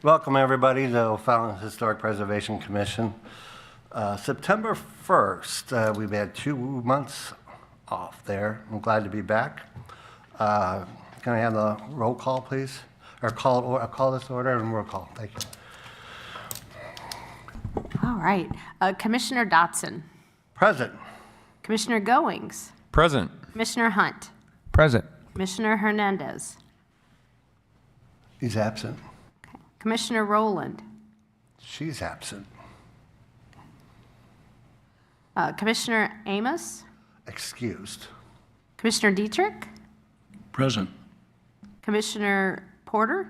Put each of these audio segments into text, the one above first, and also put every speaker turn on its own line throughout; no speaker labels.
Welcome, everybody, to O'Fallon Historic Preservation Commission. September 1st, we've had 2 months off there. I'm glad to be back. Can I have the roll call, please? Or call this order and roll call. Thank you.
All right. Commissioner Dotson.
Present.
Commissioner Goings.
Present.
Commissioner Hunt.
Present.
Commissioner Hernandez.
He's absent.
Commissioner Rowland.
She's absent.
Commissioner Amos.
Excused.
Commissioner Dietrich.
Present.
Commissioner Porter.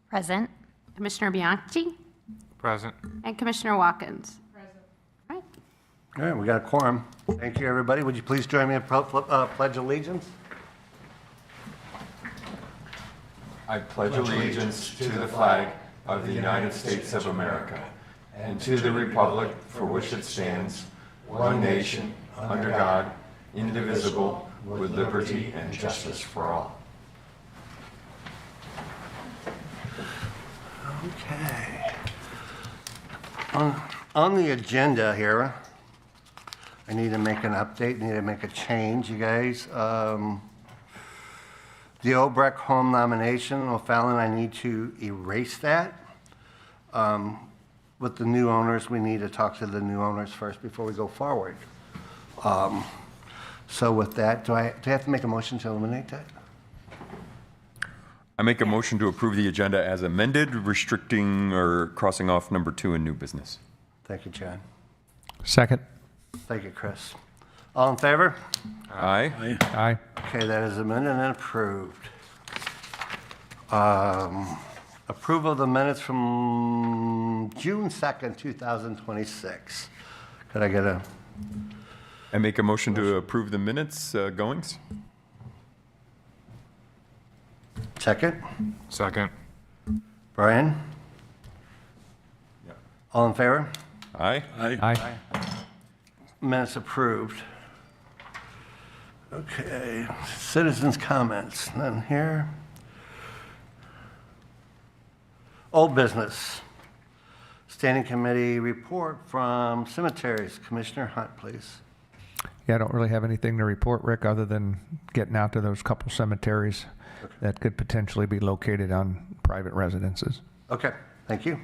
Present.
Commissioner Bianchi.
Present.
And Commissioner Watkins. Present. All right.
All right, we got a quorum. Thank you, everybody. Would you please join me in Pledge Allegiance?
I pledge allegiance to the flag of the United States of America and to the republic for which it stands, one nation, under God, indivisible, with liberty and justice for all.
Okay. On the agenda here, I need to make an update, need to make a change, you guys. The Obrecht home nomination, O'Fallon, I need to erase that. With the new owners, we need to talk to the new owners first before we go forward. So with that, do I have to make a motion to eliminate that?
I make a motion to approve the agenda as amended, restricting or crossing off number 2 in new business.
Thank you, John.
Second.
Thank you, Chris. All in favor?
Aye.
Aye.
Okay, that is amended and approved. Approval of the minutes from June 2nd, 2026. Could I get a
I make a motion to approve the minutes, Goings.
second?
Second.
Brian? All in favor?
Aye.
Aye.
Minutes approved. Okay, citizens' comments, none here. Old business. Standing committee report from cemeteries. Commissioner Hunt, please.
Yeah, I don't really have anything to report, Rick, other than getting out to those couple cemeteries that could potentially be located on private residences.
Okay, thank you.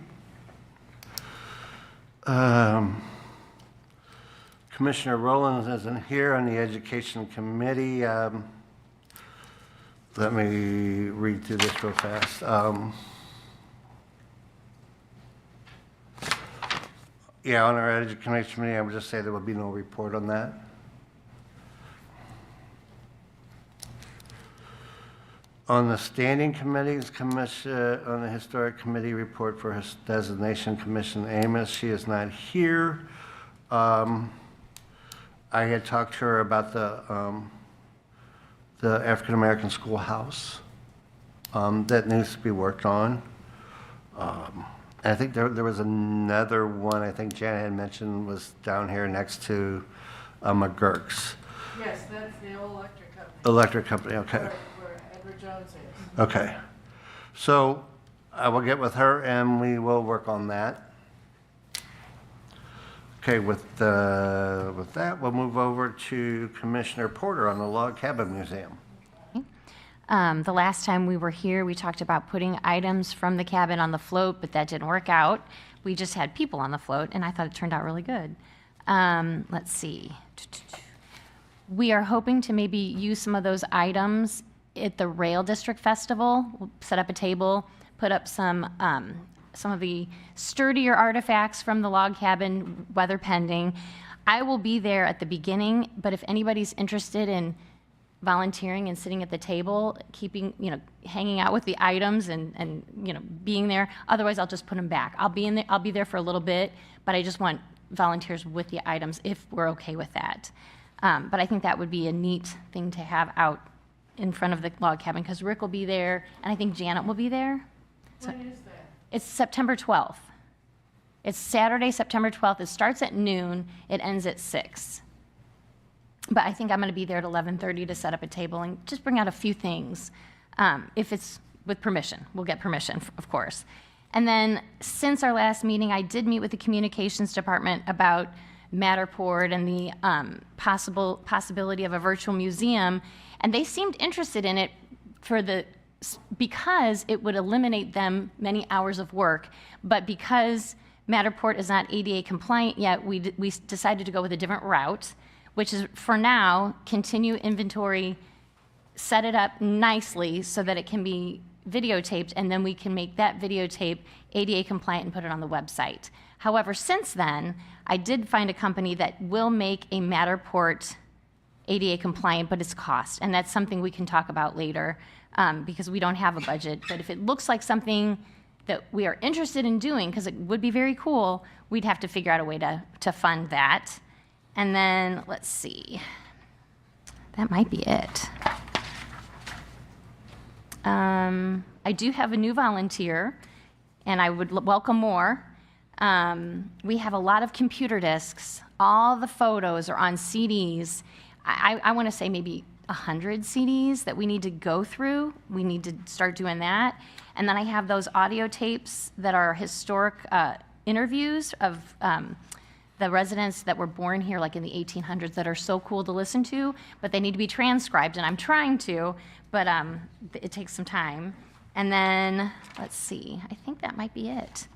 Commissioner Rowland isn't here on the Education Committee. Let me read through this real fast. Yeah, on our Education Committee, I would just say there will be no report on that. On the Standing Committees, on the Historic Committee report for his designation, Commission Amos, she is not here. I had talked to her about the African American schoolhouse that needs to be worked on. I think there was another one I think Janet had mentioned was down here next to McGurk's.
Yes, that's the old electric company.
Electric company, okay.
Where Edward Jones is.
Okay. So I will get with her and we will work on that. Okay, with that, we'll move over to Commissioner Porter on the Log Cabin Museum.
The last time we were here, we talked about putting items from the cabin on the float, but that didn't work out. We just had people on the float, and I thought it turned out really good. Let's see. We are hoping to maybe use some of those items at the Rail District Festival. We'll set up a table, put up some of the sturdier artifacts from the log cabin, weather pending. I will be there at the beginning, but if anybody's interested in volunteering and sitting at the table, keeping, hanging out with the items and being there. Otherwise, I'll just put them back. I'll be there for a little bit, but I just want volunteers with the items if we're okay with that. But I think that would be a neat thing to have out in front of the log cabin because Rick will be there and I think Janet will be there.
When is that?
It's September 12th. It's Saturday, September 12th. It starts at noon. It ends at 6. But I think I'm going to be there at 11:30 to set up a table and just bring out a few things. If it's with permission, we'll get permission, of course. And then since our last meeting, I did meet with the communications department about Matterport and the possibility of a virtual museum, and they seemed interested in it because it would eliminate them many hours of work. But because Matterport is not ADA compliant yet, we decided to go with a different route, which is, for now, continue inventory, set it up nicely so that it can be videotaped, and then we can make that videotape ADA compliant and put it on the website. However, since then, I did find a company that will make a Matterport ADA compliant, but it's cost, and that's something we can talk about later because we don't have a budget. But if it looks like something that we are interested in doing, because it would be very cool, we'd have to figure out a way to fund that. And then, let's see, that might be it. I do have a new volunteer, and I would welcome more. We have a lot of computer disks. All the photos are on CDs. I want to say maybe 100 CDs that we need to go through. We need to start doing that. And then I have those audio tapes that are historic interviews of the residents that were born here like in the 1800s that are so cool to listen to, but they need to be transcribed, and I'm trying to, but it takes some time. And then, let's see, I think that might be it.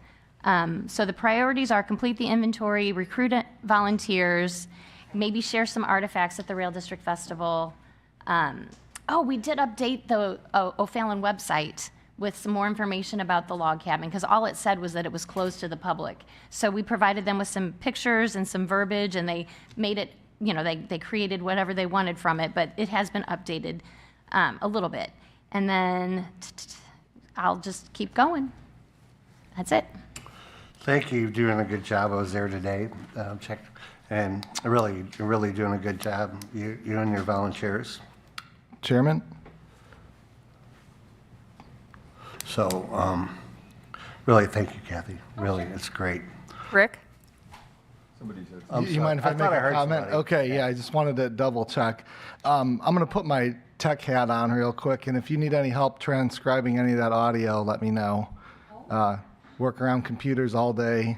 So the priorities are complete the inventory, recruit volunteers, maybe share some artifacts at the Rail District Festival. We did update the O'Fallon website with some more information about the log cabin, because all it said was that it was closed to the public. So we provided them with some pictures and some verbiage, and they made it, they created whatever they wanted from it, but it has been updated a little bit. And then I'll just keep going. That's it.
Thank you. You're doing a good job. I was there today, checked, and really, you're really doing a good job. You and your volunteers.
Chairman?
So, really, thank you, Kathy. Really, it's great.
Rick?
Somebody said.
I'm
You
sorry.
mind if I
thought
make a
heard
comment?
somebody.
Okay, yeah, I just wanted to double check. I'm going to put my tech hat on real quick, and if you need any help transcribing any of that audio, let me know. Work around computers all day,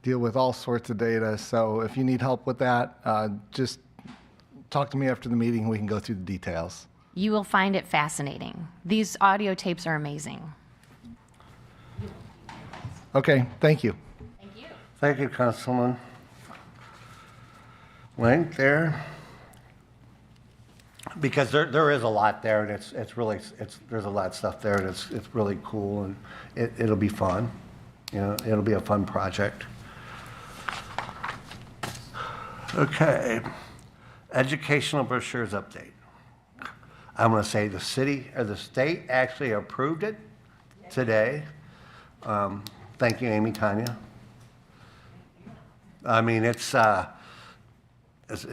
deal with all sorts of data, so if you need help with that, just talk to me after the meeting, and we can go through the details.
You will find it fascinating. These audio tapes are amazing.
Okay, thank you.
Thank you, Councilman Link there. Because there is a lot there, and it's really, there's a lot of stuff there, and it's really cool, and it'll be fun. It'll be a fun project. Okay. Educational brochures update. I'm going to say the city or the state actually approved it today. Thank you, Amy Tanya. I mean, it's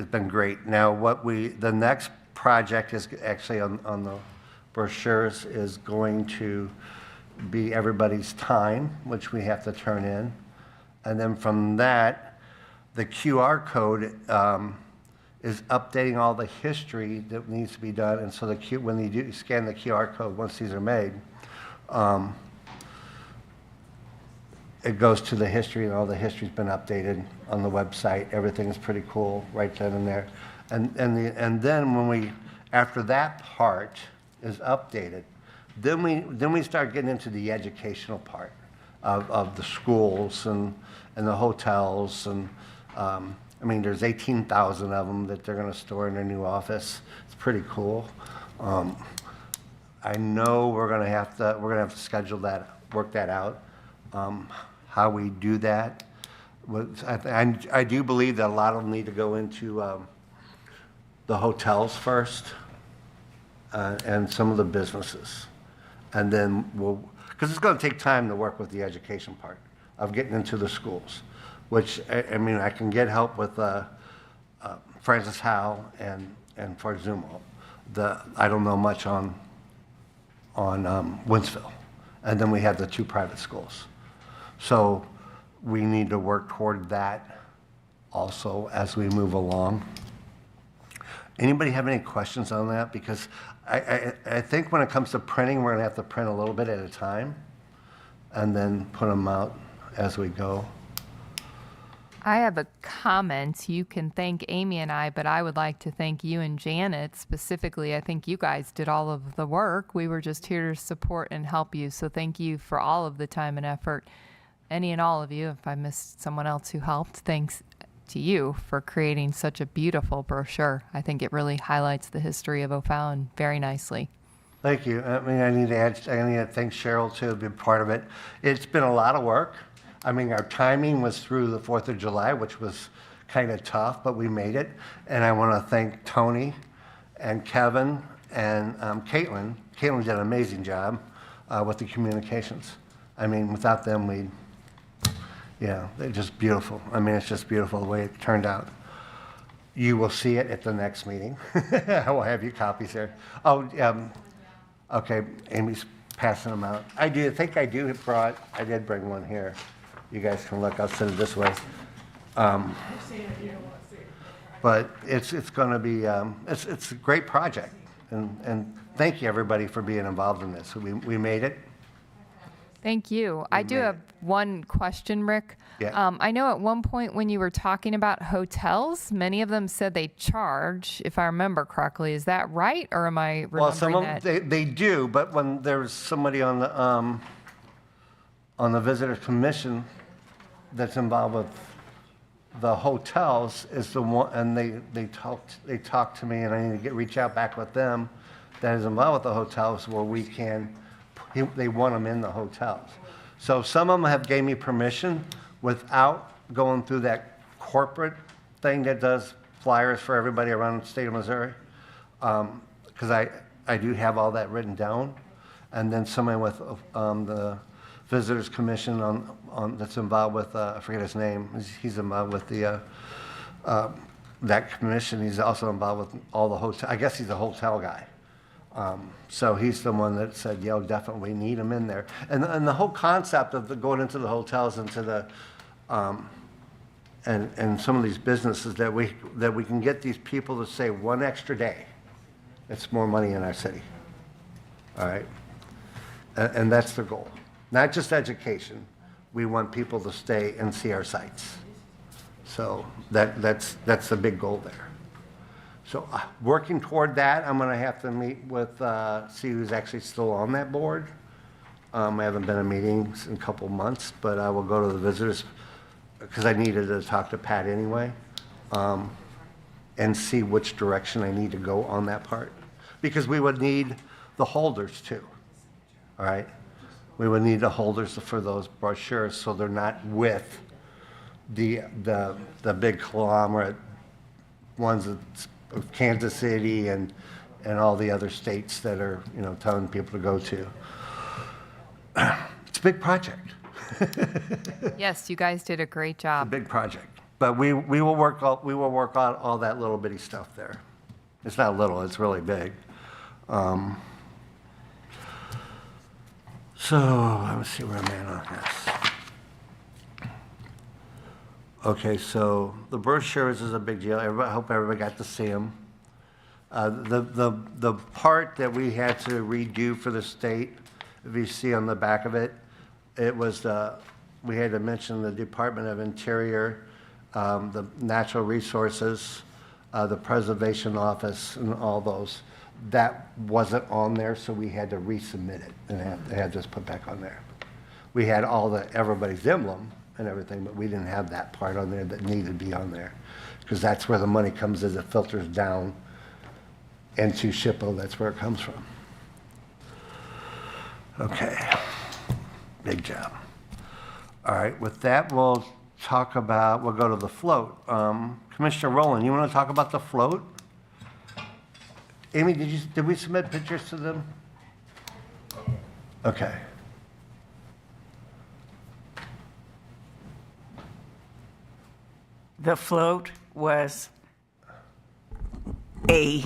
been great. Now, the next project is actually on the brochures is going to be everybody's time, which we have to turn in. And then from that, the QR code is updating all the history that needs to be done. And so when you do scan the QR code, once these are made, it goes to the history, and all the history's been updated on the website. Everything is pretty cool right then and there. And then after that part is updated, then we start getting into the educational part of the schools and the hotels, and I mean, there's 18,000 of them that they're going to store in their new office. It's pretty cool. I know we're going to have to schedule that, work that out. How we do that. I do believe that a lot of them need to go into the hotels first and some of the businesses. And then because it's going to take time to work with the education part of getting into the schools, which, I mean, I can get help with Francis Howe and Fort Zumo. I don't know much on Winsville. And then we have the two private schools. So we need to work toward that also as we move along. Anybody have any questions on that? Because I think when it comes to printing, we're going to have to print a little bit at a time. and then put them out as we go.
I have a comment. You can thank Amy and I, but I would like to thank you and Janet specifically. I think you guys did all of the work. We were just here to support and help you. So thank you for all of the time and effort. Any and all of you, if I missed someone else who helped, thanks to you for creating such a beautiful brochure. I think it really highlights the history of O'Fallon very nicely.
Thank you. I mean, I need to thank Cheryl too, be part of it. It's been a lot of work. I mean, our timing was through the 4th of July, which was kind of tough, but we made it. And I want to thank Tony and Kevin and Caitlin. Caitlin did an amazing job with the communications. I mean, without them, they're just beautiful. I mean, it's just beautiful the way it turned out. You will see it at the next meeting. I will have you copies there. Oh, okay, Amy's passing them out. I did bring one here. You guys can look, I'll send it this way. But it's going to be, it's a great project. And thank you, everybody, for being involved in this. We made it.
Thank you. I do have one question, Rick.
Yeah.
I know at one point when you were talking about hotels, many of them said they charge, if I remember correctly. Is that right, or am I remembering
Well, some of
that?
them, they do, but when there's somebody on the Visitor Commission that's involved with the hotels is the one, and they talked to me, and I need to reach out back with them that is involved with the hotels where they want them in the hotels. So some of them have gave me permission without going through that corporate thing that does flyers for everybody around the state of Missouri. Because I do have all that written down. And then somebody with the Visitors Commission that's involved with, I forget his name, he's involved with that commission. He's also involved with all the hotel, I guess he's a hotel guy. So he's the one that said, definitely need them in there. And the whole concept of going into the hotels, into the, and some of these businesses that we can get these people to say one extra day, it's more money in our city. All right? And that's the goal. Not just education. We want people to stay and see our sites. So that's the big goal there. So working toward that, I'm going to have to meet with, see who's actually still on that board. I haven't been in meetings in a couple months, but I will go to the visitors because I needed to talk to Pat anyway and see which direction I need to go on that part. Because we would need the holders too, all right? We would need the holders for those brochures so they're not with the big conglomerate ones that's of Kansas City and all the other states that are, telling people to go to. It's a big project.
Yes, you guys did a great
A
job.
big project. But we will work out all that little bitty stuff there. It's not little, it's really big. So let me see where I'm at on this. Okay, so the brochures is a big deal. I hope everybody got to see them. The part that we had to redo for the state, if you see on the back of it, it was we had to mention the Department of Interior, the Natural Resources, the Preservation Office, and all those. That wasn't on there, so we had to resubmit it and had this put back on there. We had everybody's emblem and everything, but we didn't have that part on there that needed to be on there, because that's where the money comes as it filters down into SHPO. That's where it comes from. Okay, big job. All right, with that, we'll go to the float. Commissioner Rowland, you want to talk about the float? Amy, did we submit pictures to them? Okay.
The float was a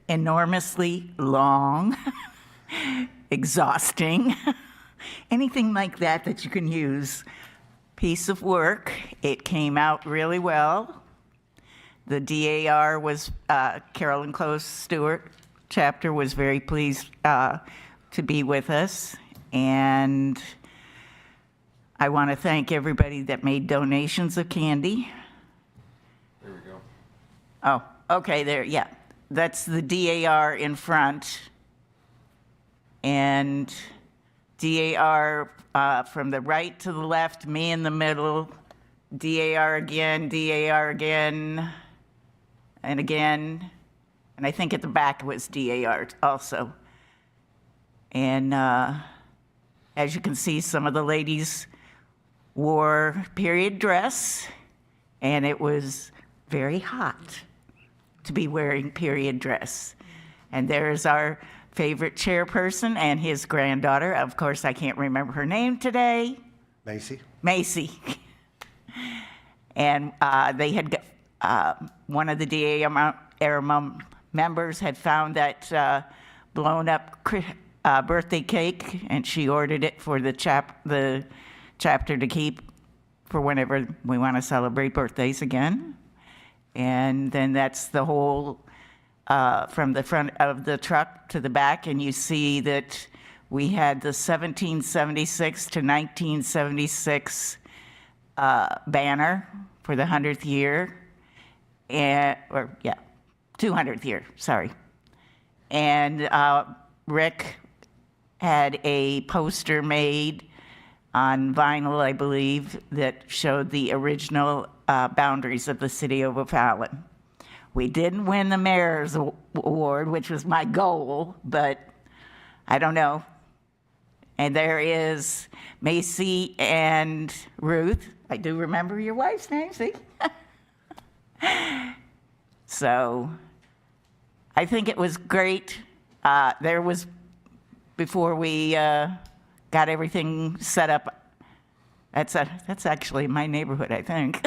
enormously long, exhausting, anything like that you can use, piece of work. It came out really well. The DAR was, Carolyn Close Stewart chapter was very pleased to be with us. And I want to thank everybody that made donations of candy.
There we go.
Oh, okay, there, yeah. That's the DAR in front. And DAR from the right to the left, me in the middle, DAR again, and again. And I think at the back was DAR also. And as you can see, some of the ladies wore period dress, and it was very hot to be wearing period dress. And there's our favorite chairperson and his granddaughter. Of course, I can't remember her name today.
Macy?
Macy. And they had, one of the DAR members had found that blown up birthday cake, and she ordered it for the chapter to keep for whenever we want to celebrate birthdays again. And then that's the whole, from the front of the truck to the back, and you see that we had the 1776 to 1976 banner for the 100th year, and, or yeah, 200th year, sorry. And Rick had a poster made on vinyl, I believe, that showed the original boundaries of the city of O'Fallon. We didn't win the mayor's award, which was my goal, but I don't know. And there is Macy and Ruth. I do remember your wife's name, see? So I think it was great. There was, before we got everything set up, that's actually my neighborhood, I think.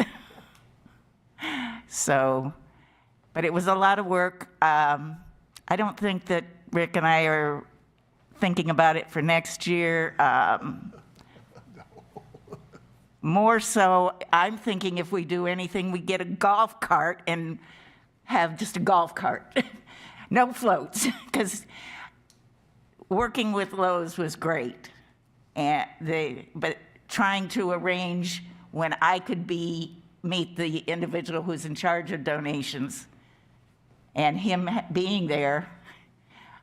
So, but it was a lot of work. I don't think that Rick and I are thinking about it for next year. More so, I'm thinking if we do anything, we get a golf cart and have just a golf cart. No floats, because working with Lowe's was great. But trying to arrange when I could meet the individual who's in charge of donations, and him being there,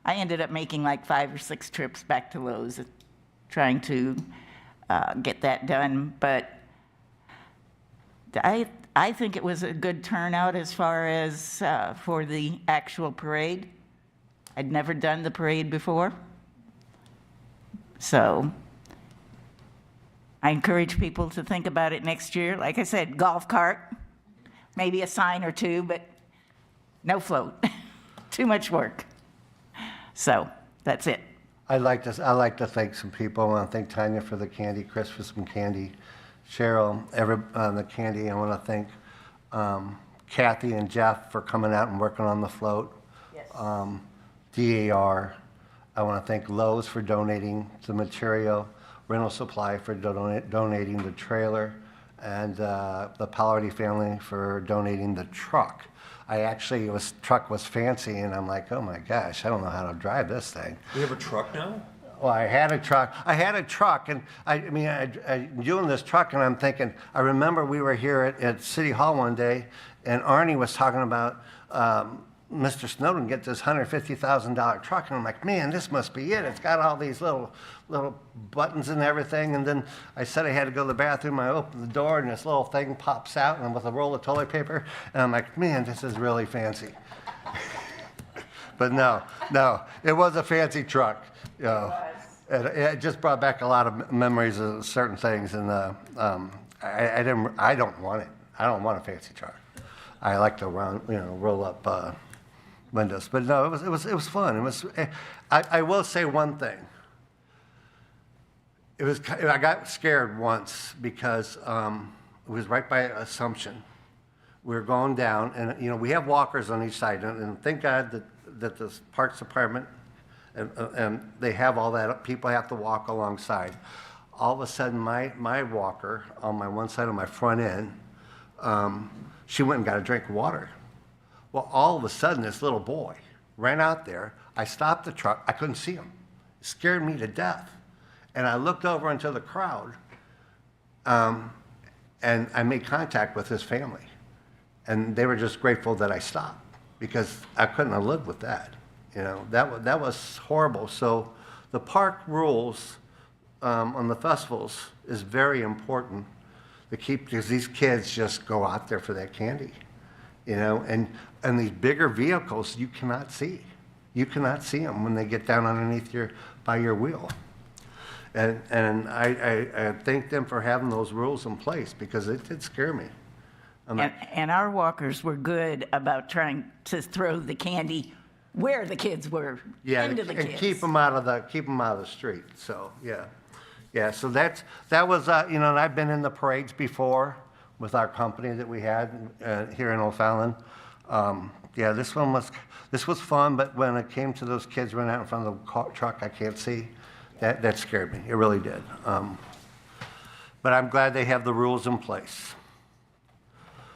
I ended up making like 5 or 6 trips back to Lowe's, trying to get that done. But I think it was a good turnout as far as for the actual parade. I'd never done the parade before. So I encourage people to think about it next year. Like I said, golf cart, maybe a sign or two, but no float. Too much work. So that's it.
I'd like to thank some people. I want to thank Tanya for the candy, Chris for some candy, Cheryl, the candy. I want to thank Kathy and Jeff for coming out and working on the float.
Yes.
DAR. I want to thank Lowe's for donating the material, Rental Supply for donating the trailer, and the Pallardy family for donating the truck. Truck was fancy, and I'm like, oh my gosh, I don't know how to drive this thing.
We have a truck now?
Well, I had a truck, and I'm doing this truck, and I'm thinking, I remember we were here at City Hall one day, and Arnie was talking about Mr. Snowden get this $150,000 truck, and I'm like, man, this must be it. It's got all these little buttons and everything. And then I said I had to go to the bathroom. I opened the door, and this little thing pops out, and with a roll of toilet paper, and I'm like, man, this is really fancy. But no, it was a fancy truck. You know, it just brought back a lot of memories of certain things, and I don't want it. I don't want a fancy truck. I like to roll up windows. But no, it was fun. I will say one thing. I got scared once because it was right by Assumption. We were going down, and we have walkers on each side, and thank God that the Parks Department and they have all that. People have to walk alongside. All of a sudden, my walker on my one side of my front end, she went and got a drink of water. Well, all of a sudden, this little boy ran out there. I stopped the truck. I couldn't see him. It scared me to death. And I looked over into the crowd, and I made contact with his family. And they were just grateful that I stopped, because I couldn't have lived with that. You know, that was horrible. So the park rules on the festivals is very important to keep, because these kids just go out there for that candy, you know, and these bigger vehicles you cannot see. You cannot see them when they get down underneath by your wheel. And I thank them for having those rules in place, because it did scare me.
And our walkers were good about trying to throw the candy where the kids were,
Yeah,
into the
and
kids.
keep them out of the street. So yeah. So that was you know, and I've been in the parades before with our company that we had here in O'Fallon. Yeah, this was fun, but when it came to those kids running out in front of the truck, I can't see. That scared me. It really did. But I'm glad they have the rules in place.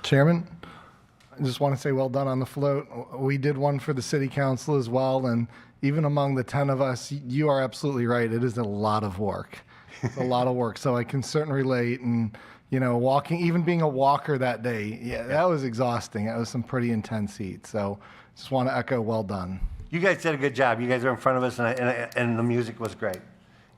Chairman, I just want to say well done on the float. We did one for the city council as well, and even among the 10 of us, you are absolutely right. It is a lot of work. It's a lot of work. So I can certainly relate. And, you know, walking, even being a walker that day, yeah, that was exhausting. That was some pretty intense heat. So just want to echo well done.
You guys did a good job. You guys were in front of us, and the music was great.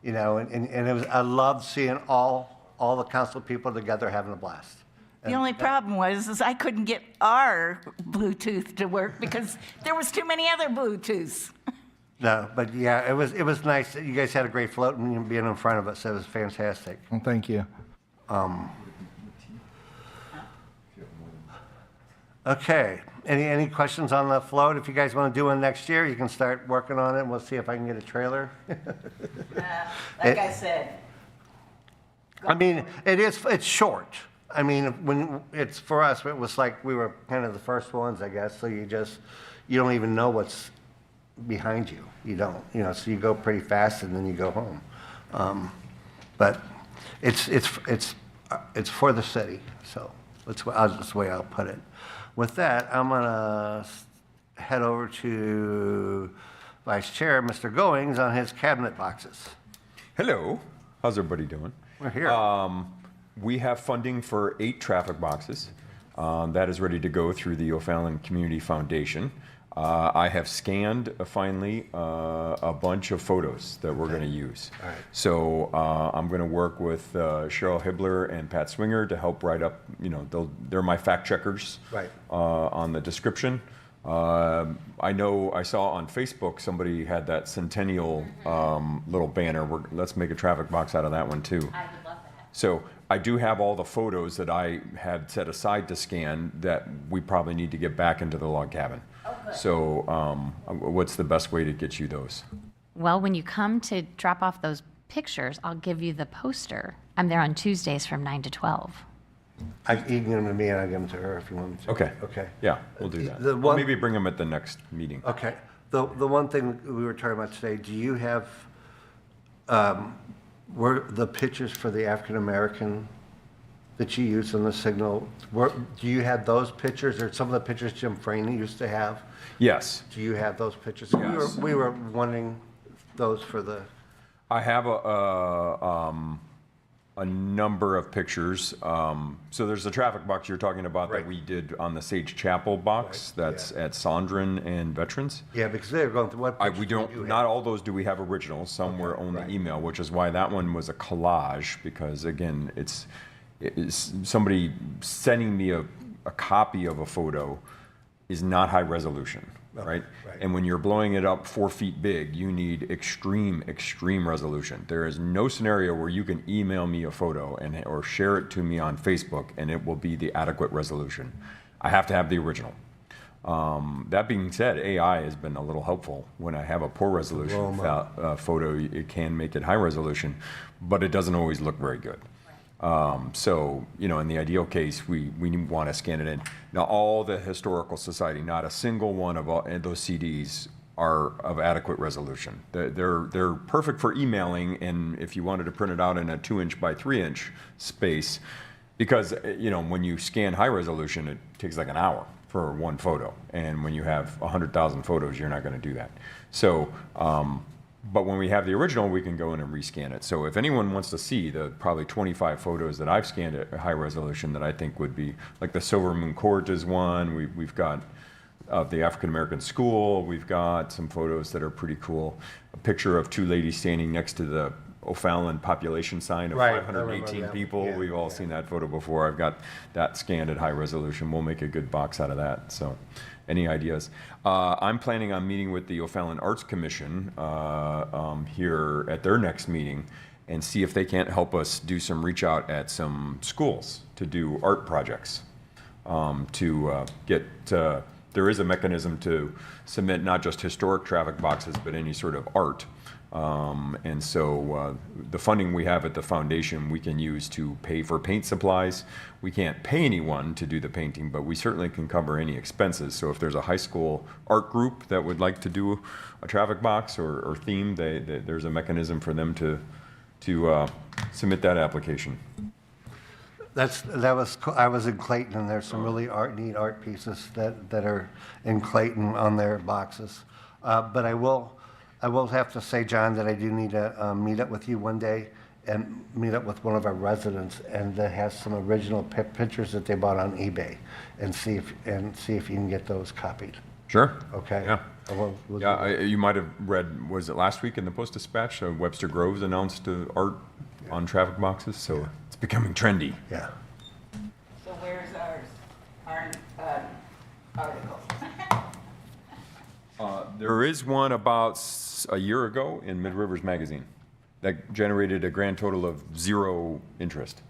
You know, and it was, I loved seeing all the council people together having a blast.
The only problem was I couldn't get our Bluetooth to work because there was too many other Bluetooths.
No, but yeah, it was nice. You guys had a great float and being in front of us. It was fantastic.
Well, thank you.
Okay. Any questions on the float? If you guys want to do one next year, you can start working on it. And we'll see if I can get a trailer.
Like I said.
I mean, it's short. I mean, when it's for us, it was like we were kind of the first ones, I guess. So you don't even know what's behind you. You don't, you know. So you go pretty fast and then you go home. But it's for the city. So that's the way I'll put it. With that, I'm gonna head over to Vice Chair Mr. Goings on his cabinet boxes.
Hello. How's everybody doing?
We're here.
We have funding for 8 traffic boxes. That is ready to go through the O'Fallon Community Foundation. I have scanned finally a bunch of photos that we're going to use.
All right.
So I'm going to work with Cheryl Hibbler and Pat Swinger to help write up. You know, they're my fact checkers.
Right.
On the description. I know I saw on Facebook somebody had that centennial little banner. Let's make a traffic box out of that one too.
I would love that.
So I do have all the photos that I had set aside to scan that we probably need to get back into the log cabin.
Oh, good.
So what's the best way to get you those?
Well, when you come to drop off those pictures, I'll give you the poster. I'm there on Tuesdays from 9 to 12.
You can give them to me and I'll give them to her if you want me to.
Okay.
Okay.
Yeah, we'll do that.
The
Or
one-
maybe bring them at the next meeting.
Okay. The one thing we were talking about today, do you have, were the pictures for the African American that you used on the signal, do you have those pictures or some of the pictures Jim Franey used to have?
Yes.
Do you have those pictures?
Yes.
We were wanting those for the,
I have a number of pictures. So there's the traffic box you're talking about
Right.
that we did on the Sage Chapel box.
Right,
That's at Sondren and Veterans.
yeah, because they were going through what pictures
We
do you
don't,
have?
not all those do we have originals. Some were only
right.
email, which is why that one was a collage, because again, it's somebody sending me a copy of a photo is not high resolution, right?
right.
And when you're blowing it up 4 feet big, you need extreme resolution. There is no scenario where you can email me a photo or share it to me on Facebook and it will be the adequate resolution. I have to have the original. That being said, AI has been a little helpful. When I have a poor resolution photo, it can make it high resolution, but it doesn't always look very good. So, you know, in the ideal case, we want to scan it in. Now, all the Historical Society, not a single one of those CDs are of adequate resolution. They're perfect for emailing, and if you wanted to print it out in a 2-inch by 3-inch space, because, you know, when you scan high resolution, it takes like an hour for one photo. And when you have 100,000 photos, you're not going to do that. So, But when we have the original, we can go in and rescan it. So if anyone wants to see the probably 25 photos that I've scanned at high resolution that I think would be, like the Silver Moon Court is one, we've got the African American School, we've got some photos that are pretty cool. A picture of two ladies standing next to the O'Fallon population sign of
Right, I remember
518
that.
people.
Yeah,
We've all seen that photo before. I've got that scanned at high resolution. We'll make a good box out of that. So, any ideas? I'm planning on meeting with the O'Fallon Arts Commission here at their next meeting and see if they can't help us do some reach out at some schools to do art projects. There is a mechanism to submit not just historic traffic boxes, but any sort of art. And so the funding we have at the foundation, we can use to pay for paint supplies. We can't pay anyone to do the painting, but we certainly can cover any expenses. So if there's a high school art group that would like to do a traffic box or theme, there's a mechanism for them to submit that application.
I was in Clayton, and there's some really neat art pieces that are in Clayton on their boxes. But I will have to say, John, that I do need to meet up with you one day and meet up with one of our residents, and that has some original pictures that they bought on eBay, and see if you can get those copied.
Sure.
Okay.
Yeah.
We'll
Yeah, you might have read, was it last week in the Post-Dispatch? Webster Groves announced art on traffic boxes, so it's becoming trendy.
Yeah.
So where's our article?
There is one about a year ago in Mid Rivers Magazine that generated a grand total of 0 interest.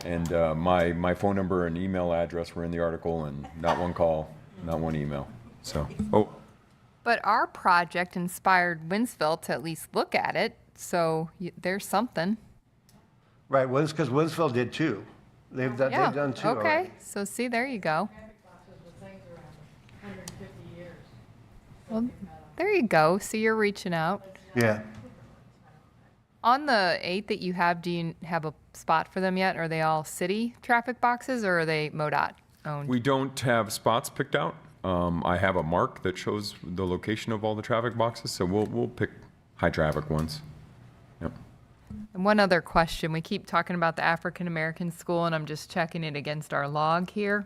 And my phone number and email address were in the article, and not one call, not one email. So,
But our project inspired Winsville to at least look at it, so there's something.
Right, because Winsville did too. They've done two
Okay,
already.
so see, there you go.
The things around 150 years.
Well, there you go. So you're reaching out.
Yeah.
On the 8 that you have, do you have a spot for them yet? Are they all city traffic boxes, or are they MoDOT owned?
we don't have spots picked out. I have a mark that shows the location of all the traffic boxes, so we'll pick high traffic ones. Yep.
And one other question. We keep talking about the African American School, and I'm just checking it against our log here.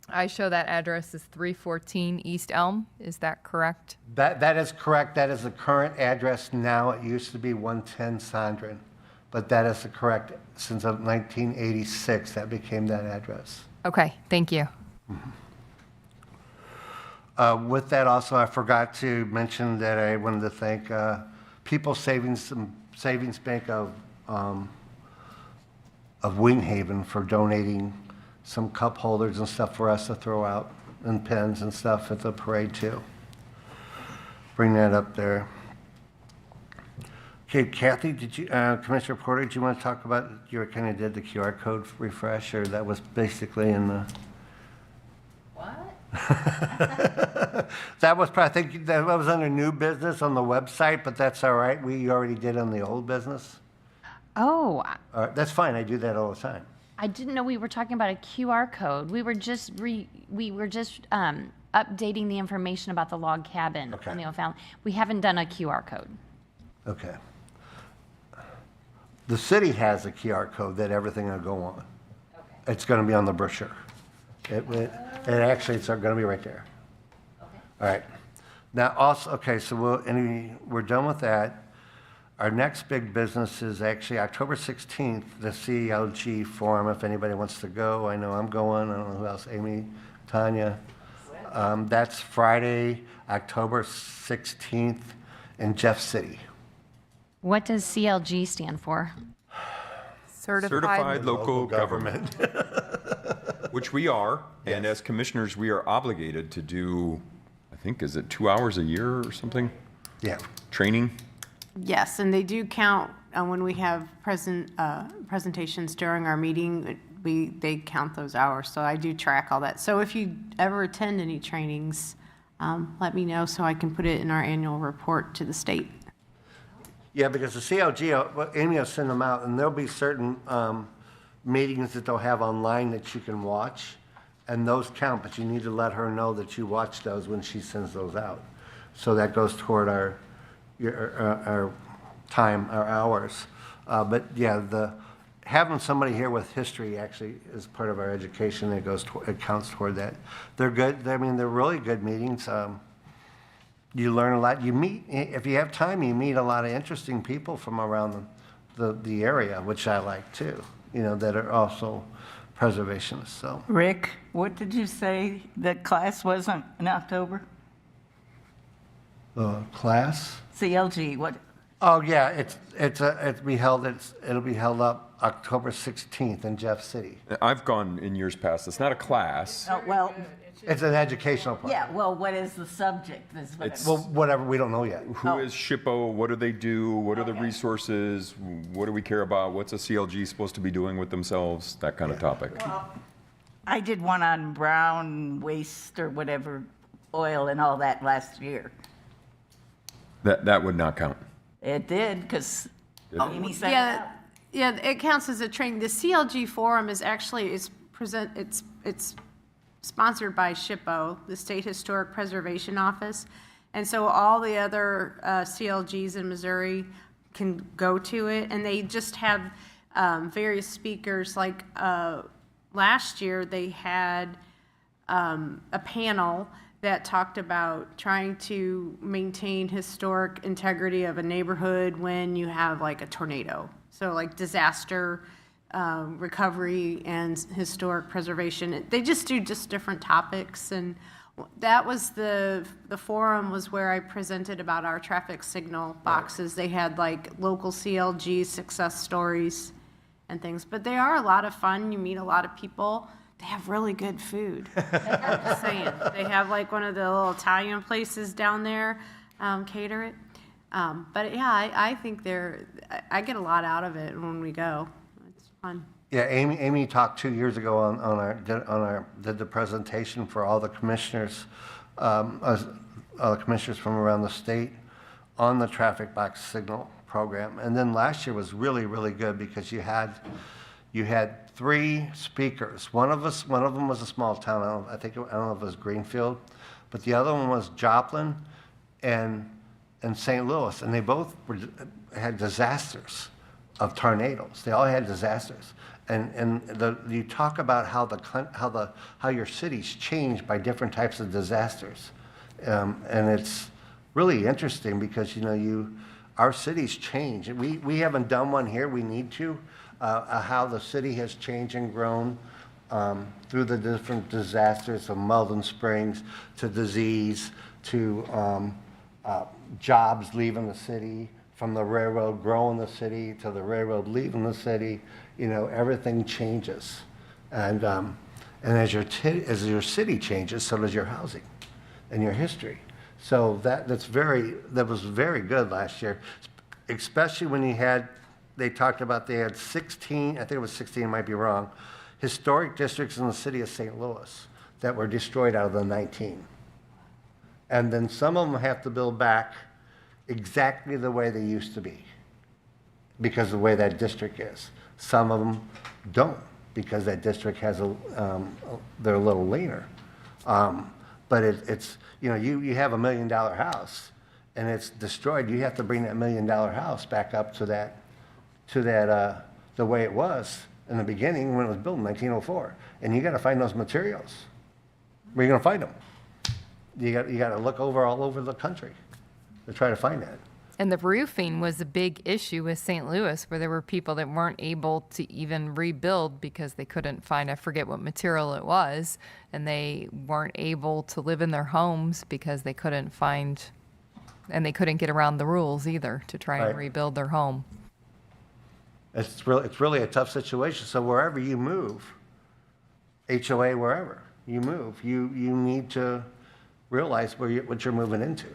I show that address is 314 East Elm. Is that correct?
That is correct. That is the current address now. It used to be 110 Sondren, but that is the correct, since 1986, that became that address.
Okay, thank you.
With that also, I forgot to mention that I wanted to thank People's Savings Bank of Winghaven for donating some cup holders and stuff for us to throw out, and pens and stuff at the parade too. Bring that up there. Okay, Kathy, Commissioner Porter, did you want to talk about, you kind of did the QR code refresh, or that was basically in the? That was, I think, that was under new business on the website, but that's all right. We already did on the old business.
Oh,
That's fine. I do that all the time.
I didn't know we were talking about a QR code. We were just updating the information about the log cabin
Okay.
on the O'Fallon. We haven't done a QR code.
Okay. The city has a QR code that everything will go on. Okay. It's going to be on the brochure. It's going to be right there. Okay. All right. Now, also, okay, so we're done with that. Our next big business is actually October 16th, the CLG Forum, if anybody wants to go. I know I'm going. I don't know who else. Amy, Tanya. That's Friday, October 16th in Jeff City.
What does CLG stand for?
Certified Local Government. Which we are, and
Yes.
as commissioners, we are obligated to do, I think, is it 2 hours a year or something?
Yeah.
Training?
Yes, and they do count when we have presentations during our meeting. They count those hours, so I do track all that. So if you ever attend any trainings, let me know so I can put it in our annual report to the state.
Yeah, because the CLG, Amy will send them out, and there'll be certain meetings that they'll have online that you can watch, and those count, but you need to let her know that you watch those when she sends those out. So that goes toward our our time, our hours. But yeah, having somebody here with history actually is part of our education. It counts toward that. They're good. I mean, they're really good meetings. You learn a lot. You meet, if you have time, you meet a lot of interesting people from around the area, which I like too, that are also preservationists. So,
Rick, what did you say the class was in October?
the class.
CLG, what?
Oh yeah, it'll be held up October 16th in Jeff City.
I've gone in years past. It's not a class.
Oh, well,
It's an educational program.
yeah, well, what is the subject? Is what
It's-
Well, whatever, we don't know yet.
Who is SHPO? What do they do? What are the resources? What do we care about? What's a CLG supposed to be doing with themselves? That kind of topic.
I did one on brown waste or whatever, oil and all that last year.
That would not count.
It did, because Amy said
Yeah, yeah, it counts as a training. The CLG Forum is actually, it's sponsored by SHPO, the State Historic Preservation Office. And so all the other CLGs in Missouri can go to it, and they just have various speakers. Like last year, they had a panel that talked about trying to maintain historic integrity of a neighborhood when you have like a tornado. So like disaster recovery and historic preservation. They just do just different topics, and that was the forum was where I presented about our traffic signal boxes. They had like local CLG success stories and things, but they are a lot of fun. You meet a lot of people. They have really good food. I'm just saying. They have like one of the little Italian places down there cater it. But yeah, I think I get a lot out of it when we go. It's fun.
Yeah, Amy talked 2 years ago did the presentation for all the commissioners, all the commissioners from around the state on the traffic box signal program. And then last year was really, really good because you had 3 speakers. One of them was a small town. I don't know if it was Greenfield, but the other one was Joplin and St. Louis, and they both had disasters of tornadoes. They all had disasters, and you talk about how your cities change by different types of disasters, and it's really interesting because our cities change. We haven't done one here. We need to. How the city has changed and grown through the different disasters from Malden Springs to disease to jobs leaving the city, from the railroad growing the city to the railroad leaving the city. Everything changes, and as your city changes, so does your housing and your history. So that was very good last year, especially when they talked about they had 16, I think it was 16, I might be wrong, historic districts in the city of St. Louis that were destroyed out of the 19. And then some of them have to build back exactly the way they used to be because of the way that district is. Some of them don't because that district has they're a little leaner. But it's you have $1 million house and it's destroyed. You have to bring that $1 million house back up to that the way it was in the beginning when it was built in 1904. And you got to find those materials. Where are you going to find them? You got to look all over the country to try to find that.
And the roofing was a big issue with St. Louis, where there were people that weren't able to even rebuild because they couldn't find, I forget what material it was, and they weren't able to live in their homes because they couldn't find, and they couldn't get around the rules either to try and
Right.
rebuild their home.
It's really a tough situation. So wherever you move, HOA, wherever you move, you need to realize what you're moving into.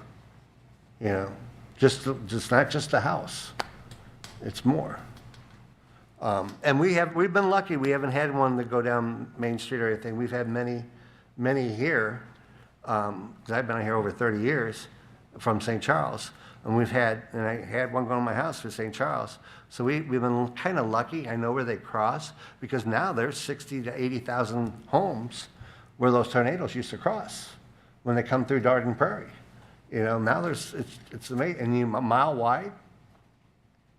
Just not just a house. It's more. And we've been lucky. We haven't had one that go down Main Street or anything. We've had many here. 'Cause I've been here over 30 years from St. Charles. And I had one going to my house for St. Charles. So we've been kind of lucky. I know where they cross because now there's 60 to 80,000 homes where those tornadoes used to cross when they come through Darden Prairie. You know, now it's amazing, and a mile wide,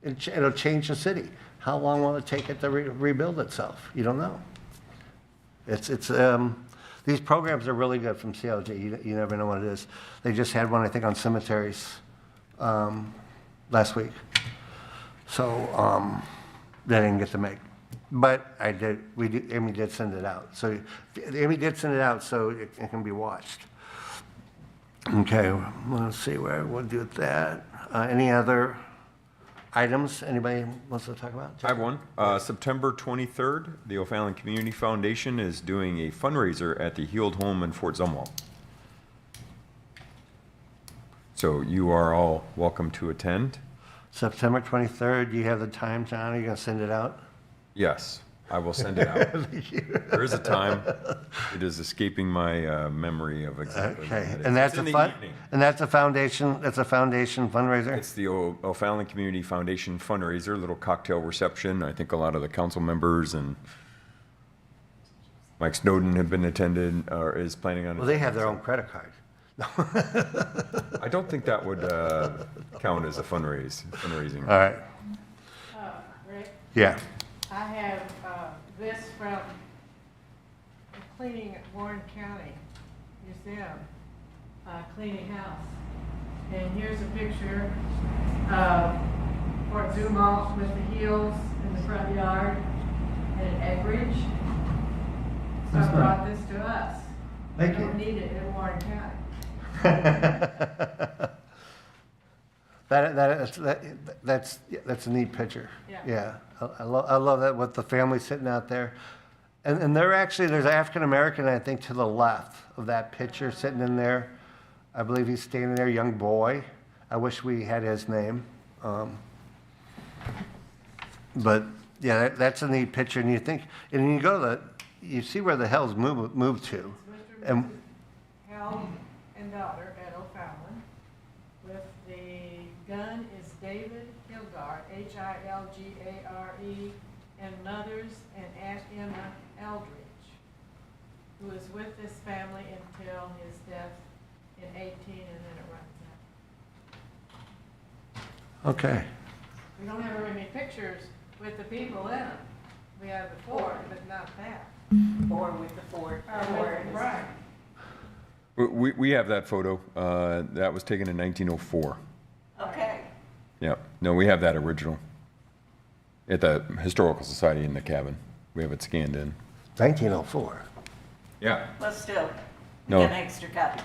it'll change the city. How long will it take it to rebuild itself? You don't know. These programs are really good from CLG. You never know what it is. They just had one, I think, on cemeteries last week. So they didn't get to make. But Amy did send it out. So Amy did send it out so it can be watched. Okay, let's see where we'll do that. Any other items anybody wants to talk about?
I have one. September 23rd, the O'Fallon Community Foundation is doing a fundraiser at the Heald Home in Fort Zumwalt. So you are all welcome to attend.
September 23rd, you have the time, John? Are you going to send it out?
Yes, I will send it out. There is a time. It is escaping my memory of exactly. when
Okay,
that is.
and that's
It's in
a
the
fun,
evening.
and that's a foundation fundraiser?
It's the O'Fallon Community Foundation fundraiser, little cocktail reception. I think a lot of the council members and Mike Snowden have been attended, or is planning on.
Well, they have their own credit card.
I don't think that would count as a fundraising.
All right,
Rick,
yeah.
I have this from the Cleaning at Warren County Museum, cleaning house. And here's a picture of Fort Zumwalt with the Heels in the front yard and an egg bridge. So I brought this to us.
Thank
We
you.
don't need it in Warren County.
That's a neat picture.
Yeah.
Yeah, I love that with the family sitting out there. And there's an African-American, I think, to the left of that picture sitting in there. I believe he's standing there, young boy. I wish we had his name. But yeah, that's a neat picture. And you think, and you go you see where the Hells moved to.
Mr. and
And
Mrs. Hell and daughter at O'Fallon. With the gun is David Hilgard, Hilgare, and mothers and Aunt Emma Eldridge, who was with this family until his death in 18, and then it runs out.
okay.
We don't have very many pictures with the people in them. We have the fort, but not that.
Or with the fort.
Right.
We have that photo. That was taken in 1904.
Okay.
Yeah. No, we have that original at the Historical Society in the cabin. We have it scanned in.
1904.
Yeah.
Well, still, we
No.
get an extra copy.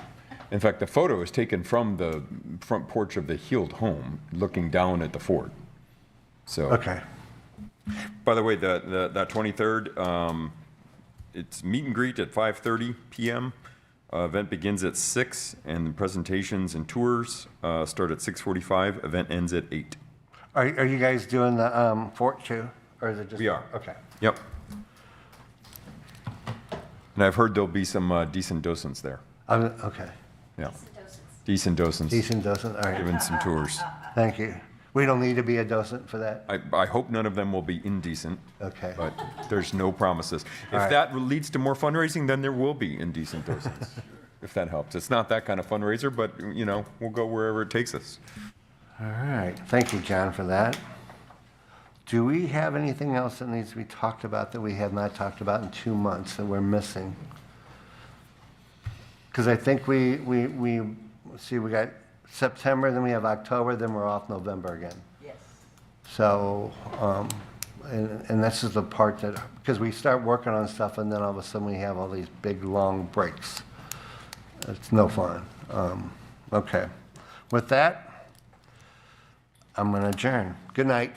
In fact, the photo is taken from the front porch of the Heald home, looking down at the fort. So,
Okay.
by the way, that 23rd, it's meet and greet at 5:30 p.m. Event begins at 6, and the presentations and tours start at 6:45. Event ends at 8.
Are you guys doing the fort too? Or is it just?
We are.
Okay.
Yep. And I've heard there'll be some decent docents there.
Okay.
Yeah. Decent docents.
Decent docent, all right.
Giving some tours.
Thank you. We don't need to be a docent for that?
I hope none of them will be indecent.
Okay.
But there's no promises.
All
If
right.
that leads to more fundraising, then there will be indecent docents, if that helps. It's not that kind of fundraiser, but, we'll go wherever it takes us.
All right. Thank you, John, for that. Do we have anything else that needs to be talked about that we have not talked about in 2 months that we're missing? Because I think we got September, then we have October, then we're off November again.
Yes.
So, and this is the part that, because we start working on stuff and then all of a sudden we have all these big, long breaks. It's no fun. Okay. With that, I'm going to adjourn. Good night.